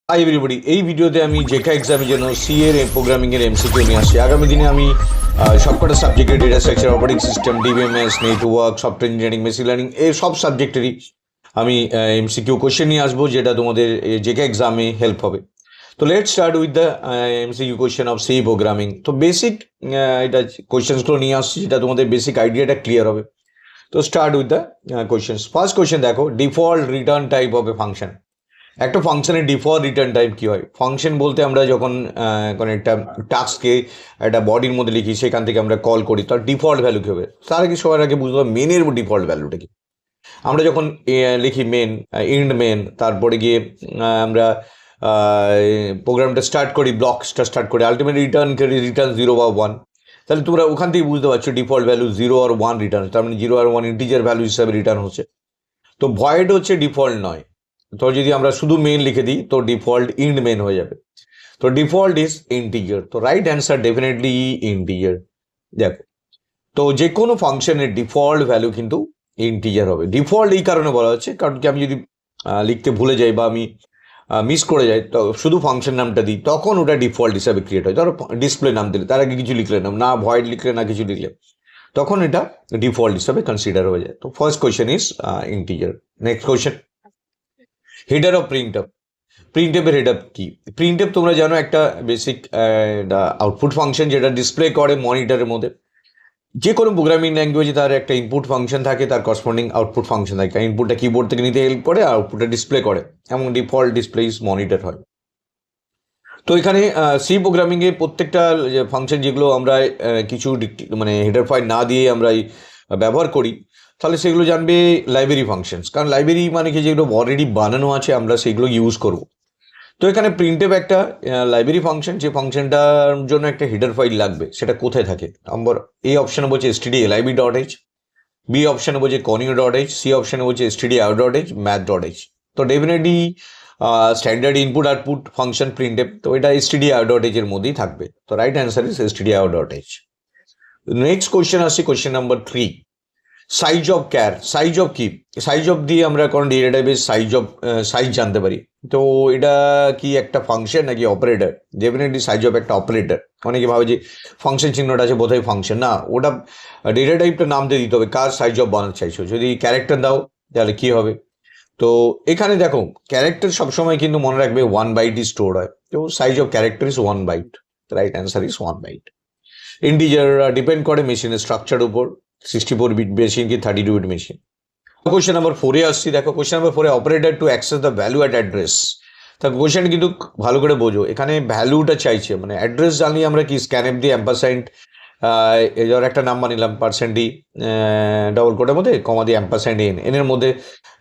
Hi everybody, এই ভিডিওতে আমি জেকা এক্সামের জন্য সি এর প্রোগ্রামিং এর এমসিকিউ নিয়ে আসছি। আগামী দিনে আমি সবকটা সাবজেক্টের data structure, operating system, DBMS, network, software engineering, machine learning এই সব সাবজেক্টেরই আমি এমসিকিউ কোশ্চেন নিয়ে আসবো, যেটা তোমাদের জেকা এক্সামে হেল্প হবে। তো let's start with the MCQ question of C programming. তো বেসিক এটা কোশ্চেন্সগুলো নিয়ে আসছি, যেটা তোমাদের বেসিক আইডিয়াটা ক্লিয়ার হবে। তো start with the questions. First question দেখো, default return type of a function. একটা ফাংশনের ডিফল্ট রিটার্ন টাইপ কি হয়? ফাংশন বলতে আমরা যখন কোনো একটা টাস্ককে একটা বডির মধ্যে লিখি, সেখান থেকে আমরা কল করি, তার ডিফল্ট ভ্যালু কী হবে? তার আগে সবার আগে বুঝতে হবে মেনের ডিফল্ট ভ্যালুটা কি। আমরা যখন লিখি মেন, ইন্ড মেন, তারপরে গিয়ে আমরা প্রোগ্রামটা স্টার্ট করি, ব্লকসটা স্টার্ট করি, আলটিমেটলি রিটার্ন 0 বা 1। তাহলে তোমরা ওখান থেকে বুঝতে পারছো ডিফল্ট ভ্যালু 0 আর 1 রিটার্ন, তার মানে 0 আর 1 ইন্টিজার ভ্যালু হিসাবে রিটার্ন হচ্ছে। তো ভয়েড হচ্ছে ডিফল্ট নয়। তো যদি আমরা শুধু মেন লিখে দিই তো ডিফল্ট ইন্ড মেন হয়ে যাবে। তো ডিফল্ট ইজ ইন্টিজার। তো রাইট অ্যান্সার ডেফিনেটলি ইন্টিজার। দেখো, তো যে কোনো ফাংশনের ডিফল্ট ভ্যালু কিন্তু ইন্টিজার হবে। ডিফল্ট এই কারণে বলা হচ্ছে, কারণ কি আমি যদি লিখতে ভুলে যাই বা আমি মিস করে যাই, তো শুধু ফাংশন নামটা দিই, তখন ওটা ডিফল্ট হিসাবে ক্রিয়েট হয়। ধরো ডিসপ্লে নাম দিলে, তার আগে কিছু লিখলে না ভয়েড লিখলে না কিছু লিখলে, তখন এটা ডিফল্ট হিসাবে কনসিডার হয়ে যায়। তো first question is integer. Next question, header of print up. Print আপের হেড আপ কি? প্রিন্ট আপ তোমরা জানো একটা বেসিক আউটপুট ফাংশন, যেটা ডিসপ্লে করে মনিটরের মধ্যে। যে কোনো প্রোগ্রামিং ল্যাঙ্গুয়েজে তার একটা ইনপুট ফাংশন থাকে, তার করসপন্ডিং আউটপুট ফাংশন থাকে। ইনপুটটা কিবোর্ড থেকে নিতে হেল্প করে, আর আউটপুটটা ডিসপ্লে করে, এবং ডিফল্ট ডিসপ্লে ইজ মনিটর হয়। তো এখানে সি প্রোগ্রামিংয়ে প্রত্যেকটা ফাংশন যেগুলো আমরা কিছু মানে হেডার ফাইল না দিয়ে আমরা ব্যবহার করি, তাহলে সেগুলো জানবে লাইব্রেরি ফাংশনস। কারণ লাইব্রেরি মানে কি, যেগুলো অলরেডি বানানো আছে আমরা সেগুলো ইউজ করব। তো এখানে প্রিন্টএফ একটা লাইব্রেরি ফাংশন, যে ফাংশনটার জন্য একটা হেডার ফাইল লাগবে, সেটা কোথায় থাকে? নম্বর এ অপশানে বলছে stdlib.h, বি অপশানে বলছে conio.h, সি অপশানে বলছে stdout.h, math.h। তো definitely standard input output function printf, তো এটা stdout.h এর মধ্যেই থাকবে। তো right answer is stdout.h। Next question আসছে, question number 3, size of char. Size of কি? সাইজ অফ দিয়ে আমরা কোন ডেটা টাইপের সাইজ জানতে পারি। তো এটা কি একটা ফাংশন নাকি অপারেটর? ডেফিনেটলি সাইজ অফ একটা অপারেটর। অনেকে ভাবে যে ফাংশন চিহ্নটা আছে বোধহয় ফাংশন, না, ওটা ডেটা টাইপটা নাম দিয়ে দিতে হবে, কার সাইজ অফ বানাতে চাইছো। যদি ক্যারেক্টার দাও তাহলে কি হবে? তো এখানে দেখো, ক্যারেক্টার সবসময় কিন্তু মনে রাখবে 1 বাইট স্টোর হয়। তো size of character is 1 byte. Right answer is 1 byte. Integer depend করে মেশিনের স্ট্রাকচার উপর, 64 বিট মেশিন কি 32 বিট মেশিন। কোয়েশ্চেন নাম্বার 4-এ আসছি। দেখো, কোয়েশ্চেন নাম্বার 4-এ, operator to access the value at address. তা কোয়েশ্চেন কিন্তু ভালো করে বোঝো, এখানে ভ্যালুটা চাইছে, মানে অ্যাড্রেস জানলে আমরা কি স্ক্যানএফ দিয়ে অ্যাম্পারসাইন্ড, ধর একটা নাম্বার নিলাম %d, ডবল কোটের মধ্যে কমা দিয়ে অ্যাম্পারসাইন্ড এনের মধ্যে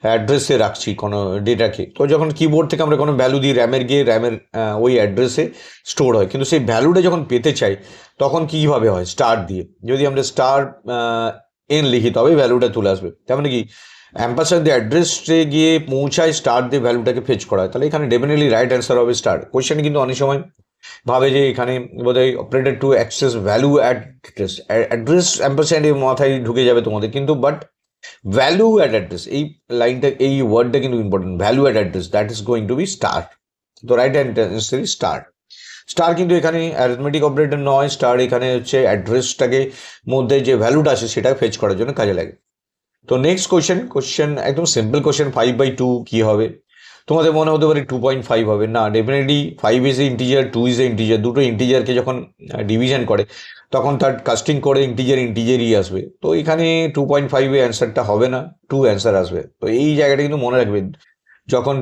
অ্যাড্রেসে রাখছি কোনো ডেটাকে। তো যখন কিবোর্ড থেকে আমরা কোনো ভ্যালু দিই র্যামের, গিয়ে র্যামের ওই অ্যাড্রেসে স্টোর হয়। কিন্তু সেই ভ্যালুটা যখন পেতে চাই, তখন কীভাবে হয়? স্টার দিয়ে। যদি আমরা স্টার এন লিখি, তবে ভ্যালুটা তুলে আসবে। তার মানে কি, অ্যাম্পারসাইন্ড দিয়ে অ্যাড্রেসে গিয়ে পৌঁছায়, স্টার দিয়ে ভ্যালুটাকে ফেচ করা হয়। তাহলে এখানে ডেফিনেটলি রাইট অ্যান্সার হবে স্টার। কোয়েশ্চেন কিন্তু অনেক সময় ভাবে যে এখানে বোধহয় operator to access value address, address ampersand মাথায় ঢুকে যাবে তোমাদের, কিন্তু বাট ভ্যালু অ্যাট অ্যাড্রেস, এই লাইনটা, এই ওয়ার্ডটা কিন্তু important. Value at address, that is going to be star. তো right answer is star. Star কিন্তু এখানে অ্যারিথমেটিক অপারেটর নয়, স্টার এখানে হচ্ছে অ্যাড্রেসটাকে মধ্যে যে ভ্যালুটা আছে সেটা ফেচ করার জন্য কাজে লাগে। তো নেক্সট কোয়েশ্চেন একদম সিম্পল কোয়েশ্চেন, 5/2 কি হবে? তোমাদের মনে হতে পারে 2.5 হবে, না, definitely 5 is a integer, 2 is a integer. দুটো ইন্টিজারকে যখন ডিভিশন করে, তখন তার কাস্টিং করে ইন্টিজারই আসবে। তো এখানে 2.5 অ্যান্সারটা হবে না, 2 অ্যান্সার আসবে। তো এই জায়গাটা কিন্তু মনে রাখবেন, যখন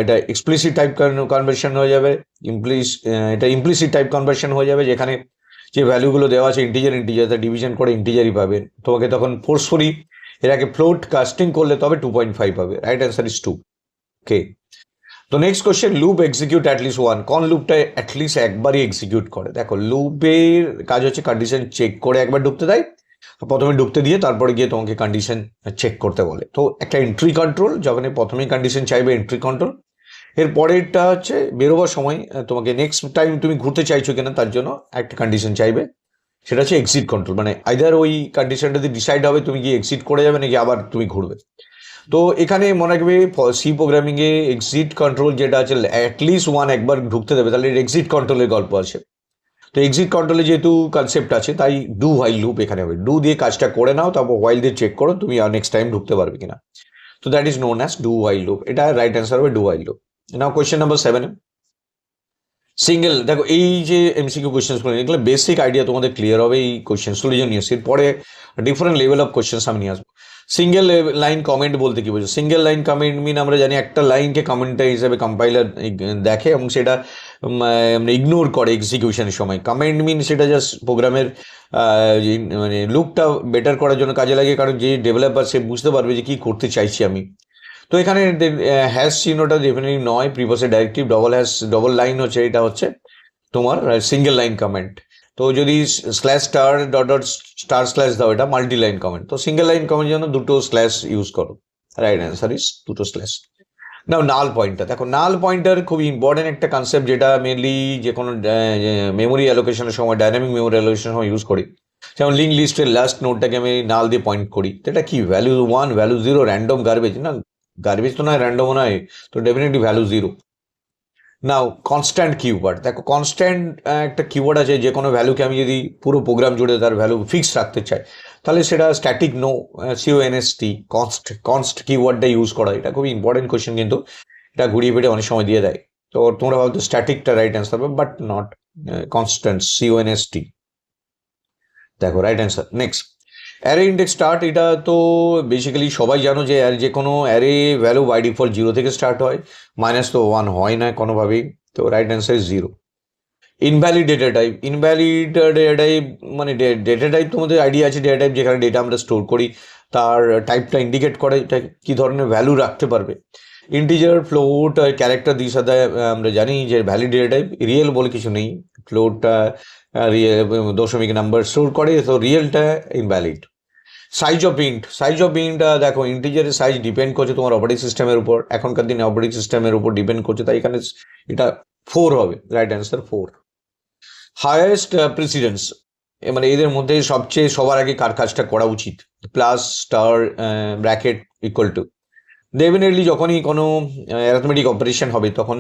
এটা এক্সপ্লিসিট টাইপ কনভার্সন হয়ে যাবে, এটা ইমপ্লিসিট টাইপ কনভার্সন হয়ে যাবে, যেখানে যে ভ্যালুগুলো দেওয়া আছে ইন্টিজার তা ডিভিশন করে ইন্টিজারই পাবেন। তোমাকে তখন ফোর্সফুলি এটাকে ফ্লোট কাস্টিং করলে তবে 2.5 পাবে। Right answer is 2। ওকে। তো next question, loop execute at least 1। কোন লুপটা অ্যাটলিস্ট একবারই এক্সিকিউট করে? দেখো, লুপের কাজ হচ্ছে কন্ডিশন চেক করে একবার ঢুকতে দেয়, প্রথমে ঢুকতে দিয়ে তারপরে গিয়ে তোমাকে কন্ডিশন চেক করতে বলে। তো একটা এন্ট্রি কন্ট্রোল, যখন প্রথমেই কন্ডিশন চাইবে এন্ট্রি কন্ট্রোল, এর পরেরটা হচ্ছে বেরোবার সময় তোমাকে নেক্সট টাইম তুমি ঘুরতে চাইছো কিনা তার জন্য একটা কন্ডিশন চাইবে, সেটা হচ্ছে এক্সিট কন্ট্রোল। মানে আইদার ওই কন্ডিশনটা যদি ডিসাইড হবে তুমি কি এক্সিট করে যাবে নাকি আবার তুমি ঘুরবে। তো এখানে মনে রাখবে সি প্রোগ্রামিংয়ে এক্সিট কন্ট্রোল যেটা আছে অ্যাটলিস্ট ওয়ান একবার ঢুকতে দেবে, তাহলে এক্সিট কন্ট্রোলের গল্প আছে। তো এক্সিট কন্ট্রোলে যেহেতু কনসেপ্ট আছে তাই ডু হোয়াইল লুপ এখানে হবে, ডু দিয়ে কাজটা করে নাও, তারপর হোয়াইল দিয়ে চেক করো তুমি আর নেক্সট টাইম ঢুকতে পারবে কিনা। তো that is known as do while loop, এটা রাইট অ্যান্সার হবে do while loop. Now question number 7, single. দেখো এই যে এমসিকিউ কোয়েশ্চেন গুলো এগুলো বেসিক আইডিয়া তোমাদের ক্লিয়ার হবে এই কোয়েশ্চেন গুলো নিয়ে এসে, পরে ডিফারেন্ট লেভেল অফ কোয়েশ্চেন আমি নিয়ে আসবো। সিঙ্গেল লাইন কমেন্ট বলতে কি বোঝো? সিঙ্গেল লাইন কমেন্ট মিন আমরা জানি একটা লাইনকে কমেন্ট হিসেবে কম্পাইলার দেখে এবং সেটা ইগনোর করে এক্সিকিউশনের সময়। কমেন্ট মিন সেটা জাস্ট প্রোগ্রামের মানে লুকটা বেটার করার জন্য কাজে লাগে, কারণ যে ডেভেলপার সে বুঝতে পারবে যে কি করতে চাইছি আমি। তো এখানে হ্যাশ চিহ্নটা ডেফিনেটলি নয়, প্রিপোজের ডাইরেক্টিভ, ডবল লাইন হচ্ছে, এটা হচ্ছে তোমার সিঙ্গেল লাইন কমেন্ট। তো যদি slash star dot dot star slash দাও এটা মাল্টি লাইন কমেন্ট। তো সিঙ্গেল লাইন কমেন্টের জন্য দুটো স্ল্যাশ ইউজ করো, রাইট অ্যান্সার ইজ দুটো স্ল্যাশ। নাও নাল পয়েন্টার, দেখো নাল পয়েন্টার খুব ইম্পর্টেন্ট একটা কনসেপ্ট যেটা মেনলি যে কোনো মেমোরি অ্যালোকেশনের সময়, ডাইনামিক মেমোরি অ্যালোকেশনের সময় ইউজ করি। যেমন লিঙ্ক লিস্টের লাস্ট নোটটাকে আমি নাল দিয়ে পয়েন্ট করি, তো এটা কি ভ্যালু 1 ভ্যালু 0 র্যান্ডম গার্বেজ না, গার্বেজ তো নয় র্যান্ডম নয়, তো ডেফিনেটলি ভ্যালু 0। নাও কনস্ট্যান্ট কিওয়ার্ড, দেখো কনস্ট্যান্ট একটা কিওয়ার্ড আছে, যে কোনো ভ্যালুকে আমি যদি পুরো প্রোগ্রাম জুড়ে তার ভ্যালু ফিক্স রাখতে চাই তাহলে সেটা স্ট্যাটিক নো, CONST, কনস্ট কিওয়ার্ডটা ইউজ করা, এটা খুবই ইম্পর্টেন্ট কোয়েশ্চেন, কিন্তু এটা ঘুরিয়ে ফিরে অনেক সময় দিয়ে দেয়। তো তোমরা ভাবতো স্ট্যাটিকটা রাইট অ্যান্সার হবে, বাট নট, কনস্ট্যান্ট CONST। দেখো right answer. Next array index start, এটা তো বেসিক্যালি সবাই জানো যে যে কোনো অ্যারে ভ্যালু বাই ডিফল্ট 0 থেকে স্টার্ট হয়, মাইনাস তো 1 হয় না কোনোভাবেই, তো right answer is 0। Invalid data type, invalid data type মানে ডেটা টাইপ তোমাদের আইডিয়া আছে, ডেটা টাইপ যেখানে ডেটা আমরা স্টোর করি তার টাইপটা ইন্ডিকেট করে এটা কী ধরনের ভ্যালু রাখতে পারবে। ইন্টিজার, ফ্লোট, ক্যারেক্টার দিয়ে সাথে আমরা জানি যে ভ্যালিড ডেটা টাইপ। রিয়েল বলে কিছু নেই, ফ্লোটটা দশমিক নাম্বার স্টোর করে, তো রিয়েলটা ইনভ্যালিড। সাইজ অফ ইন্ট, দেখো ইন্টিজারের সাইজ ডিপেন্ড করছে তোমার অপারেটিং সিস্টেমের উপর, এখনকার দিনে অপারেটিং সিস্টেমের উপর ডিপেন্ড করছে, তাই এখানে এটা 4 হবে, রাইট অ্যান্সার 4। হায়েস্ট প্রেসিডেন্স, মানে এদের মধ্যে সবচেয়ে সবার আগে কার কাজটা করা উচিত? Plus, star, bracket, equal to. Definitely যখনই কোনো অ্যারিথমেটিক অপারেশন হবে তখন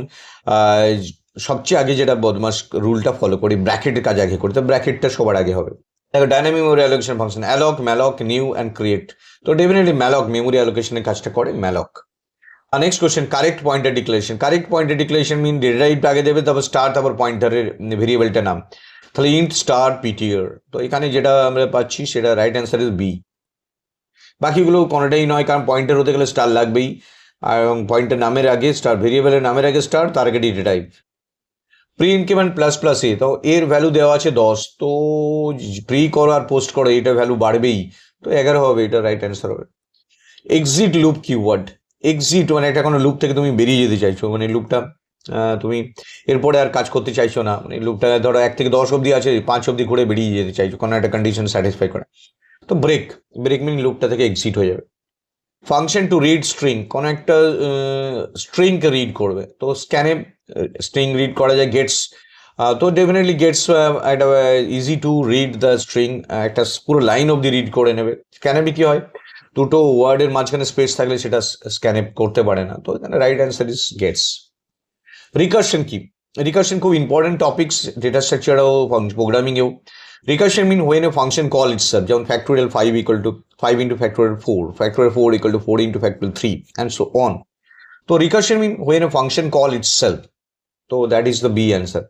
সবচেয়ে আগে যেটা বদমাস রুলটা ফলো করি, ব্র্যাকেটের কাজ আগে করি, তো ব্র্যাকেটটা সবার আগে হবে। দেখো dynamic memory allocation function, alloc, malloc, new and create, তো ডেফিনেটলি ম্যালক মেমোরি অ্যালোকেশনের কাজটা করে ম্যালক। আর next question, correct pointer declaration. Correct pointer declaration mean data টাইপটা আগে দেবে, তারপর স্টার, তারপর পয়েন্টারের ভেরিয়েবলটা নাম, তাহলে ইন্ট স্টার পিটিআর। তো এখানে যেটা আমরা পাচ্ছি সেটা রাইট অ্যান্সার ইজ বি। বাকিগুলো কোনোটাই নয়, কারণ পয়েন্টার হতে গেলে স্টার লাগবেই, আর এবং পয়েন্টার নামের আগে স্টার, ভেরিয়েবলের নামের আগে স্টার, তার আগে data type. Pre increment plus plus A, তো এর ভ্যালু দেওয়া আছে 10, তো প্রি করো আর পোস্ট করো এটা ভ্যালু বাড়বেই, তো 11 হবে, এটা রাইট অ্যান্সার হবে। এক্সিট লুপ কিওয়ার্ড, এক্সিট মানে একটা কোনো লুপ থেকে তুমি বেরিয়ে যেতে চাইছো, মানে লুপটা তুমি এরপরে আর কাজ করতে চাইছো না, মানে লুপটা ধরো 1 থেকে 10 অব্দি আছে, 5 অব্দি ঘুরে বেরিয়ে যেতে চাইছো কোনো একটা কন্ডিশন স্যাটিসফাই করে, তো ব্রেক মিন লুপটা থেকে এক্সিট হয়ে যাবে। ফাংশন টু রিড স্ট্রিং, কোনো একটা স্ট্রিংকে রিড করবে, তো স্ক্যানে স্ট্রিং রিড করা যায়, গেটস, তো ডেফিনেটলি গেটস একটা easy to read the string, একটা পুরো লাইন অব্দি রিড করে নেবে। স্ক্যানে কি হয়, দুটো ওয়ার্ডের মাঝখানে স্পেস থাকলে সেটা স্ক্যানে করতে পারে না, তো এখানে right answer is gates. Recursion কি? রিকার্শন খুব ইম্পর্টেন্ট টপিক্স ডেটা স্ট্রাকচারেও প্রোগ্রামিংয়েও। Recursion mean when a function call itself, যেমন factorial 5 equal to 5 into factorial 4, factorial 4 equal to 4 into factorial 3 and so on. তো recursion mean when a function call itself, তো that is the B answer.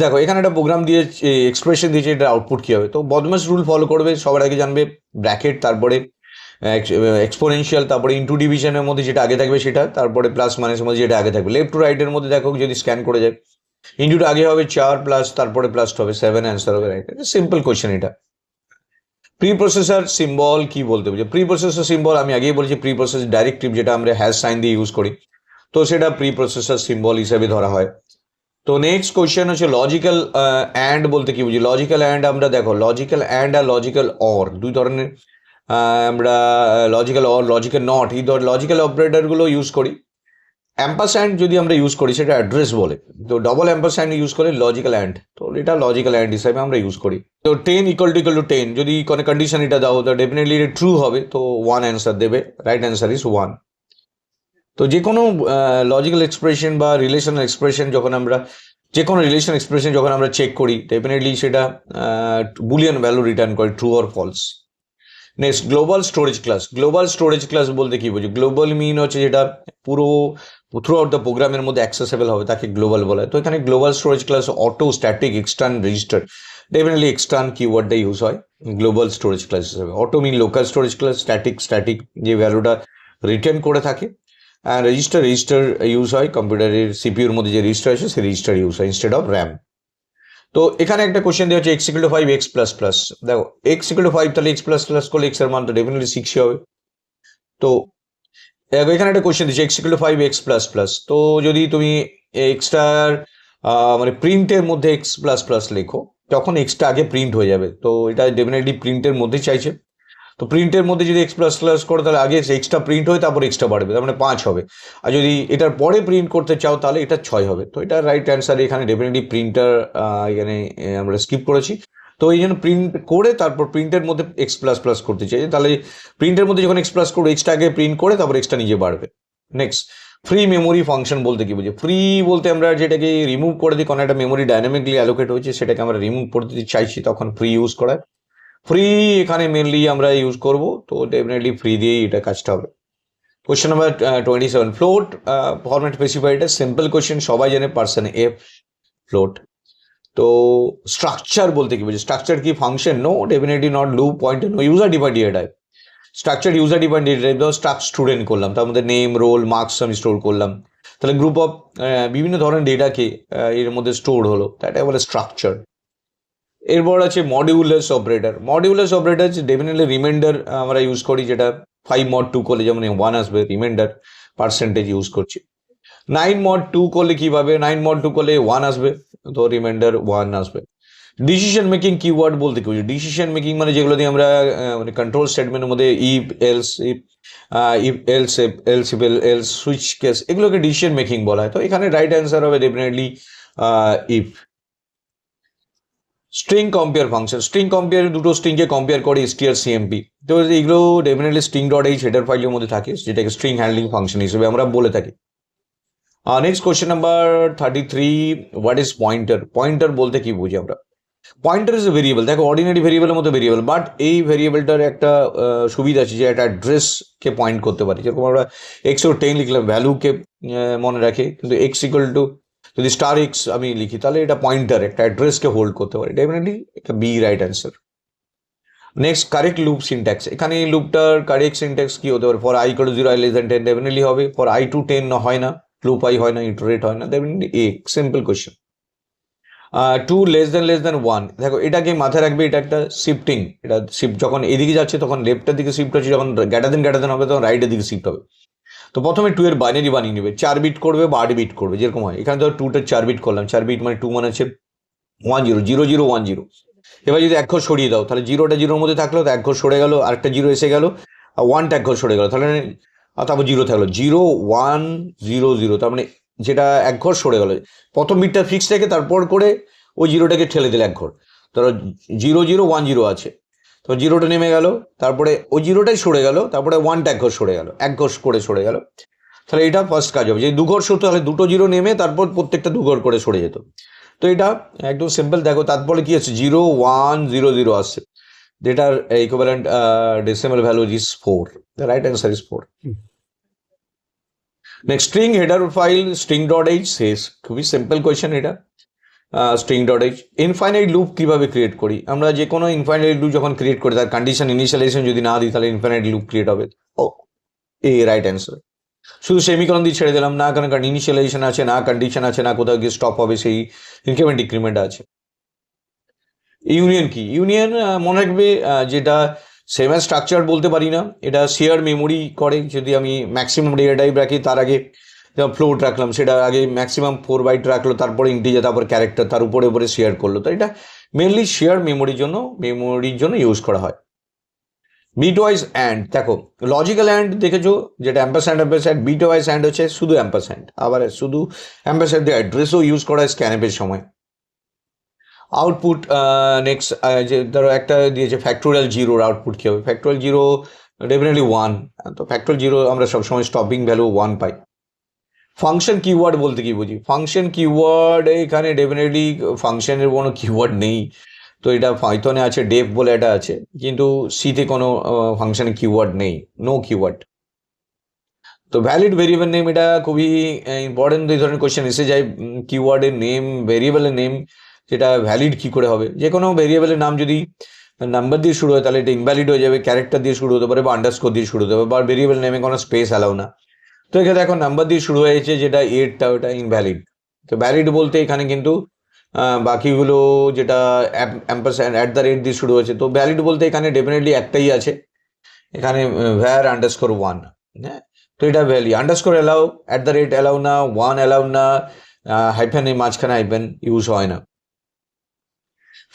দেখো এখানে একটা programme দিয়ে expression দিয়েছে, এটা output কী হবে, তো বদমাস রুল ফলো করবে, সবার আগে জানবে ব্র্যাকেট, তারপরে এক্সপোনেনশিয়াল, তারপরে ইন্টু ডিভিশনের মধ্যে যেটা আগে থাকবে সেটা, তারপরে প্লাস মাইনাসের মধ্যে যেটা আগে থাকবে, লেফট টু রাইটের মধ্যে দেখো যদি স্ক্যান করে যায়, ইন্টুটা আগে হবে 4 প্লাস তারপরে প্লাস হবে 7, অ্যান্সার হবে রাইট। সিম্পল কোয়েশ্চেন এটা। প্রি প্রসেসর সিম্বল কি বলতে বুঝে? প্রি প্রসেসর সিম্বল আমি আগেই বলেছি, প্রি প্রসেস ডাইরেক্টিভ যেটা আমরা হ্যাশ সাইন দিয়ে ইউজ করি, তো সেটা প্রি প্রসেসর সিম্বল হিসেবে ধরা হয়। তো নেক্সট কোয়েশ্চেন হচ্ছে লজিক্যাল অ্যান্ড বলতে কি বুঝি? লজিক্যাল অ্যান্ড আমরা দেখো লজিক্যাল অ্যান্ড আর লজিক্যাল অর দুই ধরনের, আমরা লজিক্যাল অর, লজিক্যাল নট, এই লজিক্যাল অপারেটরগুলো ইউজ করি। অ্যাম্পারস্যান্ড যদি আমরা ইউজ করি সেটা অ্যাড্রেস বলে, তো ডবল অ্যাম্পারস্যান্ড ইউজ করে লজিক্যাল অ্যান্ড, তো এটা লজিক্যাল অ্যান্ড হিসাবে আমরা ইউজ করি। তো 10 ইকুয়াল টু 10 যদি কোনো কন্ডিশন এটা দাও তো ডেফিনেটলি এটা ট্রু হবে, তো 1 অ্যান্সার দেবে, রাইট অ্যান্সার ইজ 1। তো যে কোনো লজিক্যাল এক্সপ্রেশন বা রিলেশনাল এক্সপ্রেশন যখন আমরা যে কোনো রিলেশন এক্সপ্রেশন যখন আমরা চেক করি ডেফিনেটলি সেটা বুলিয়ান ভ্যালু রিটার্ন করে, true or false. Next global storage class. Global storage class বলতে কি বুঝি? গ্লোবাল মিন হচ্ছে যেটা পুরো থ্রু আউট দ্য প্রোগ্রামের মধ্যে অ্যাক্সেসেবল হবে তাকে গ্লোবাল বলা হয়। তো এখানে global storage class auto, static, extern, register, definitely extern কিওয়ার্ডটা ইউজ হয় গ্লোবাল স্টোরেজ ক্লাস হিসেবে। Auto mean local storage class, static যে ভ্যালুটা রিটার্ন করে থাকে, আর রেজিস্টার ইউজ হয় কম্পিউটারের সিপিউর মধ্যে যে রেজিস্টার আছে সেই রেজিস্টার ইউজ হয় ইনস্টেড অফ র্যাম। তো এখানে একটা কোশ্চেন দেওয়া হচ্ছে x equal to 5 x plus plus. দেখো এক্স ইকুয়াল টু 5 তাহলে এক্স প্লাস প্লাস করলে এক্স এর মান তো ডেফিনেটলি 6 হবে। তো এখানে একটা কোশ্চেন দিচ্ছে x equal to 5 x plus plus, তো যদি তুমি এক্সটার মানে প্রিন্টের মধ্যে এক্স প্লাস প্লাস লেখো তখন এক্সটা আগে প্রিন্ট হয়ে যাবে, তো এটা ডেফিনেটলি প্রিন্টের মধ্যে চাইছে। তো প্রিন্টের মধ্যে যদি এক্স প্লাস প্লাস করো তাহলে আগে এক্সট্রা প্রিন্ট হয় তারপর এক্সট্রা বাড়বে, তার মানে 5 হবে। আর যদি এটার পরে প্রিন্ট করতে চাও তাহলে এটা 6 হবে। তো এটা রাইট অ্যান্সার, এখানে ডেফিনেটলি প্রিন্টার এখানে আমরা স্কিপ করেছি। তো এই জন্য প্রিন্ট করে তারপর প্রিন্টের মধ্যে এক্স প্লাস প্লাস করতে চাই, তাহলে প্রিন্টের মধ্যে যখন এক্স প্লাস করবো এক্সট্রা আগে প্রিন্ট করে তারপর এক্সট্রা নিজে বাড়বে। নেক্সট ফ্রি মেমোরি ফাংশন বলতে কি বুঝি? ফ্রি বলতে আমরা যেটাকে রিমুভ করে দিই, কোনো একটা মেমোরি ডাইনামিকলি অ্যালোকেট হয়েছে সেটাকে আমরা রিমুভ করতে চাইছি তখন ফ্রি ইউজ করা। ফ্রি এখানে মেনলি আমরা ইউজ করব, তো ডেফিনেটলি ফ্রি দিয়েই এটা কাজটা হবে। Question number 27, float format specified. এটা সিম্পল কোশ্চেন, সবাই জানে পার্সন এফ ফ্লোট। তো স্ট্রাকচার বলতে কি বুঝি? স্ট্রাকচার কি function? No, definitely not. Loop, pointer no. User defined data type. Structure user defined data type, ধরো স্ট্রাক স্টুডেন্ট করলাম, তার মধ্যে নেম, রোল, মার্কস আমি স্টোর করলাম, তাহলে গ্রুপ অফ বিভিন্ন ধরনের ডেটাকে এর মধ্যে স্টোর হলো, তাই বলে স্ট্রাকচার। এরপর আছে modulus operator. Modulus operator definitely reminder আমরা ইউজ করি, যেটা 5 mod 2 করলে যেমন 1 আসবে, রিমাইন্ডার পার্সেন্টেজ ইউজ করছি। 9 mod 2 করলে কিভাবে? 9 mod 2 করলে 1 আসবে, তো রিমাইন্ডার 1 আসবে। ডিসিশন মেকিং কিওয়ার্ড বলতে কি? ডিসিশন মেকিং মানে যেগুলো দিয়ে আমরা মানে কন্ট্রোল স্টেটমেন্টের মধ্যে ইফ এলস সুইচ কেস, এগুলোকে ডিসিশন মেকিং বলা হয়। তো এখানে রাইট অ্যান্সার হবে definitely if. String compare function. String compare দুটো স্ট্রিংকে কম্পেয়ার করে str cmp, তো এগুলো definitely string dot H header ফাইলের মধ্যে থাকে, যেটাকে স্ট্রিং হ্যান্ডলিং ফাংশন হিসেবে আমরা বলে থাকি। Next question number 33, what is pointer? Pointer বলতে কি বুঝি আমরা? Pointer is a variable. দেখো অর্ডিনারি ভেরিয়েবলের মতো ভেরিয়েবল, বাট এই ভেরিয়েবলটার একটা সুবিধা আছে যে একটা অ্যাড্রেসকে পয়েন্ট করতে পারি। যেরকম আমরা এক্স ও 10 লিখলাম ভ্যালুকে মনে রাখে, কিন্তু এক্স ইকুয়াল টু যদি স্টার এক্স আমি লিখি তাহলে এটা পয়েন্টার একটা অ্যাড্রেসকে হোল্ড করতে পারে, ডেফিনেটলি এটা B right answer. Next correct loop syntax. এখানে এই লুপটার কারেক্ট সিনট্যাক্স কি হতে পারে? ফর i = 0 i < 10 ডেফিনেটলি হবে। ফর i to 10 না হয় না, লুপ i হয় না, ইটারেট হয় না, ডেফিনেটলি এ। Simple question. 2 < 1, দেখো এটাকে মাথায় রাখবে, এটা একটা শিফটিং, এটা শিফট যখন এদিকে যাচ্ছে তখন লেফটের দিকে শিফট হচ্ছে, যখন গ্রেটার দেন হবে তখন রাইটের দিকে শিফট হবে। তো প্রথমে 2 এর বাইনারি বানিয়ে নেবে, 4 বিট করবে বা 8 বিট করবে, যেরকম হয়। এখানে ধর 2টা 4 বিট করলাম, 4 বিট মানে 2 মানে হচ্ছে 1 0 0 0 1 0। এবার যদি এক ঘর সরিয়ে দাও তাহলে 0টা 0-র মধ্যে থাকলো, তো এক ঘর সরে গেল, আরেকটা 0 এসে গেল, আর 1টা এক ঘর সরে গেল, তাহলে তারপর 0 থাকলো, 0 1 0 0, তার মানে যেটা এক ঘর সরে গেল, প্রথম বিটটা ফিক্সড রেখে তারপর করে ওই 0টাকে ঠেলে দিলে এক ঘর, ধরো 0 0 1 0 আছে, তো 0টা নেমে গেল, তারপরে ওই 0টাই সরে গেল, তারপরে 1টা এক ঘর সরে গেল, এক ঘর করে সরে গেল, তাহলে এটা ফার্স্ট কাজ হবে। যে 2 ঘর সরতো তাহলে 2টো 0 নেমে তারপর প্রত্যেকটা 2 ঘর করে সরে যেত। তো এটা একদম সিম্পল। দেখো তারপরে কি আছে, 0 1 0 0 আসছে, যেটার equivalent decimal value is 4, the right answer is 4। Next string header file string dot H শেষ, খুবই সিম্পল কোয়েশ্চেন এটা। String dot H. Infinite loop কিভাবে ক্রিয়েট করি? আমরা যে কোনো ইনফাইনাইট লুপ যখন ক্রিয়েট করি তার কন্ডিশন ইনিশিয়ালাইজেশন যদি না দিই তাহলে ইনফাইনাইট লুপ ক্রিয়েট হবে। ও এ রাইট অ্যান্সার। শুধু সেমিকলন দিয়ে ছেড়ে দিলাম না, কারণ ইনিশিয়ালাইজেশন আছে না, কন্ডিশন আছে না, কোথাও গিয়ে স্টপ হবে, সেই ইনক্রিমেন্ট ডিক্রিমেন্ট আছে। ইউনিয়ন কি? ইউনিয়ন মনে রাখবে যেটা সেম স্ট্রাকচার বলতে পারি না, এটা শেয়ার মেমোরি করে। যদি আমি ম্যাক্সিমাম ডেটা টাইপ রাখি, তার আগে ফ্লোট রাখলাম, সেটা আগে ম্যাক্সিমাম 4 বাইট রাখলো, তারপরে ইন্টিজার, তারপর ক্যারেক্টার, তার উপরে শেয়ার করলো। তো এটা মেনলি শেয়ার মেমোরির জন্য ইউজ করা হয়। বিটওয়াইজ অ্যান্ড দেখো, লজিক্যাল অ্যান্ড দেখেছো যেটা অ্যাম্পারস্যান্ড অ্যাম্পারস্যান্ড, বিটওয়াইজ অ্যান্ড হচ্ছে শুধু অ্যাম্পারস্যান্ড, আবার শুধু অ্যাম্পারস্যান্ড দিয়ে অ্যাড্রেসও ইউজ করা হয় স্ক্যানএপের সময়। আউটপুট নেক্সট, যে ধরো একটা দিয়েছে ফ্যাক্টোরিয়াল জিরোর আউটপুট কী হবে, ফ্যাক্টোরিয়াল জিরো ডেফিনেটলি ওয়ান, তো ফ্যাক্টোরিয়াল জিরো আমরা সবসময় স্টপিং ভ্যালু ওয়ান পাই। ফাংশন কিওয়ার্ড বলতে কি বুঝি, ফাংশন কিওয়ার্ড এখানে ডেফিনেটলি ফাংশনের কোনো কিওয়ার্ড নেই, তো এটা পাইথনে আছে ডেফ বলে এটা আছে, কিন্তু সিতে কোনো ফাংশনের কিওয়ার্ড নেই, নো কিওয়ার্ড। তো ভ্যালিড ভেরিয়েবল নেম এটা খুবই ইম্পর্টেন্ট, এই ধরনের কোয়েশ্চেন এসে যায়, কিওয়ার্ডের নেম, ভেরিয়েবলের নেম যেটা ভ্যালিড কি করে হবে, যে কোনো ভেরিয়েবলের নাম যদি নাম্বার দিয়ে শুরু হয় তাহলে এটা ইনভ্যালিড হয়ে যাবে, ক্যারেক্টার দিয়ে শুরু হতে পারে বা আন্ডারস্কোর দিয়ে শুরু হতে পারে, বা ভেরিয়েবল নেমে কোনো স্পেস অ্যালাউ না। তো এখানে দেখো নাম্বার দিয়ে শুরু হয়েছে যেটা 8টা, ওটা ইনভ্যালিড। তো ভ্যালিড বলতে এখানে কিন্তু বাকিগুলো যেটা অ্যাম্পারস্যান্ড অ্যাট দ্য রেট দিয়ে শুরু হয়েছে, তো ভ্যালিড বলতে এখানে ডেফিনেটলি একটাই আছে, এখানে ভ্যার আন্ডারস্কোর ওয়ান। হ্যাঁ, তো এটা valley underscore allow, at the rate allow না, ওয়ান অ্যালাউ না, হাইফেন এই মাঝখানে হাইফেন ইউজ হয় না।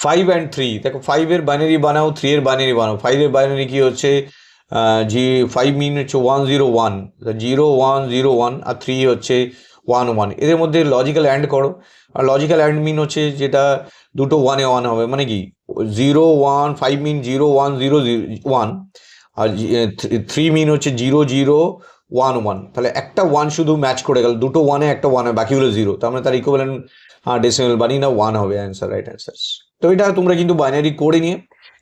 5 অ্যান্ড 3 দেখো, 5-এর বাইনারি বানাও, 3-এর বাইনারি বানাও। 5-এর বাইনারি কি হচ্ছে, জি 5 মিন হচ্ছে 101, 0101, আর 3 হচ্ছে 11, এদের মধ্যে লজিক্যাল অ্যান্ড করো। আর লজিক্যাল অ্যান্ড মিন হচ্ছে যেটা দুটো 1-এ 1 হবে, মানে কি 01, 5 মিন 0101, আর 3 মিন হচ্ছে 0011, তাহলে একটা 1 শুধু ম্যাচ করে গেল, দুটো 1-এ একটা 1 হয়, বাকিগুলো 0, তার মানে তার ইকুইভ্যালেন্ট ডেসিমেল বানিয়ে না 1 হবে অ্যান্সার, রাইট অ্যান্সার। তো এটা তোমরা কিন্তু বাইনারি করে নিয়ে,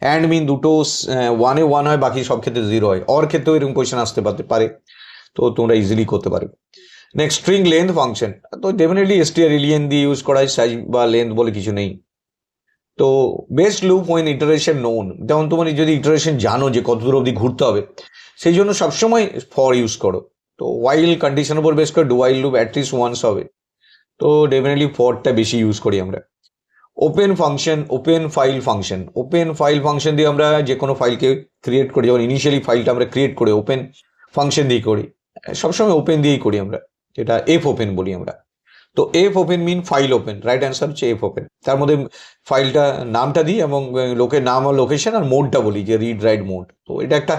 অ্যান্ড মিন দুটো 1-এ 1 হয়, বাকি সব ক্ষেত্রে 0 হয়, অর ক্ষেত্রেও এরকম কোয়েশ্চেন আসতে পারে, তো তোমরা ইজিলি করতে পারবে। নেক্সট, স্ট্রিং লেন্থ ফাংশন, তো ডেফিনেটলি str এলিয়েন দিয়ে ইউজ করা হয়, সাইজ বা লেন্থ বলে কিছু নেই। তো best loop when iteration known, যেমন তোমার যদি ইটারেশন জানো যে কত দূর অবধি ঘুরতে হবে, সেই জন্য সবসময় ফর ইউজ করো। তো ওয়াইল কন্ডিশনের উপর বেস করে do while loop at least once হবে, তো ডেফিনেটলি ফরটা বেশি ইউজ করি আমরা। Open function, open file function, open file function দিয়ে আমরা যে কোনো ফাইলকে ক্রিয়েট করি, যেমন ইনিশিয়ালি ফাইলটা আমরা ক্রিয়েট করে ওপেন ফাংশন দিয়ে করি, সবসময় ওপেন দিয়েই করি আমরা, যেটা এফ ওপেন বলি আমরা। তো এফ ওপেন মিন ফাইল ওপেন, রাইট অ্যান্সার হচ্ছে এফ ওপেন। তার মধ্যে ফাইলটা নামটা দিই এবং লোকের নাম আর লোকেশন আর মোডটা বলি, যে রিড রাইট মোড, তো এটা একটা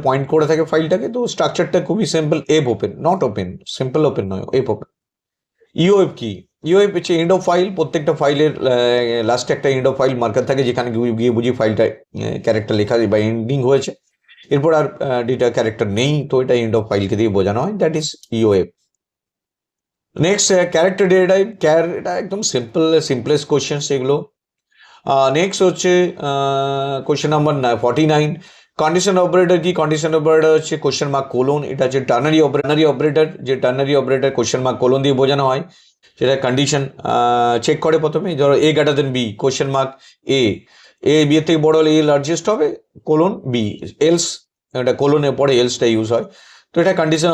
পয়েন্ট করে থাকে ফাইলটাকে, তো স্ট্রাকচারটা খুবই simple, F open, not open, simple open নয়, এফ ওপেন। ইওএফ কি, ইওএফ হচ্ছে এন্ড অফ ফাইল, প্রত্যেকটা ফাইলের লাস্টে একটা এন্ড অফ ফাইল মার্কার থাকে, যেখানে গিয়ে বুঝি ফাইলটা ক্যারেক্টার লেখা বা এন্ডিং হয়েছে, এরপর আর ডেটা ক্যারেক্টার নেই, তো এটা এন্ড অফ ফাইলকে দিয়ে বোঝানো হয়, that is EOF. Next, character data type, এটা একদম সিম্পলেস্ট কোয়েশ্চেন এগুলো। নেক্সট হচ্ছে কোয়েশ্চেন নাম্বার 49, কন্ডিশন অপারেটর কি, কন্ডিশন অপারেটর হচ্ছে কোয়েশ্চেন মার্ক কোলন, এটা হচ্ছে টার্নারি অপারেটর, যে ternary operator question mark colon দিয়ে বোঝানো হয়, সেটা কন্ডিশন চেক করে প্রথমে, ধরো A greater than B, question mark A, B এর থেকে বড় হলে এ লার্জেস্ট হবে, কোলন বি, এলস, এটা কোলনের পরে এলসটা ইউজ হয়, তো এটা কন্ডিশন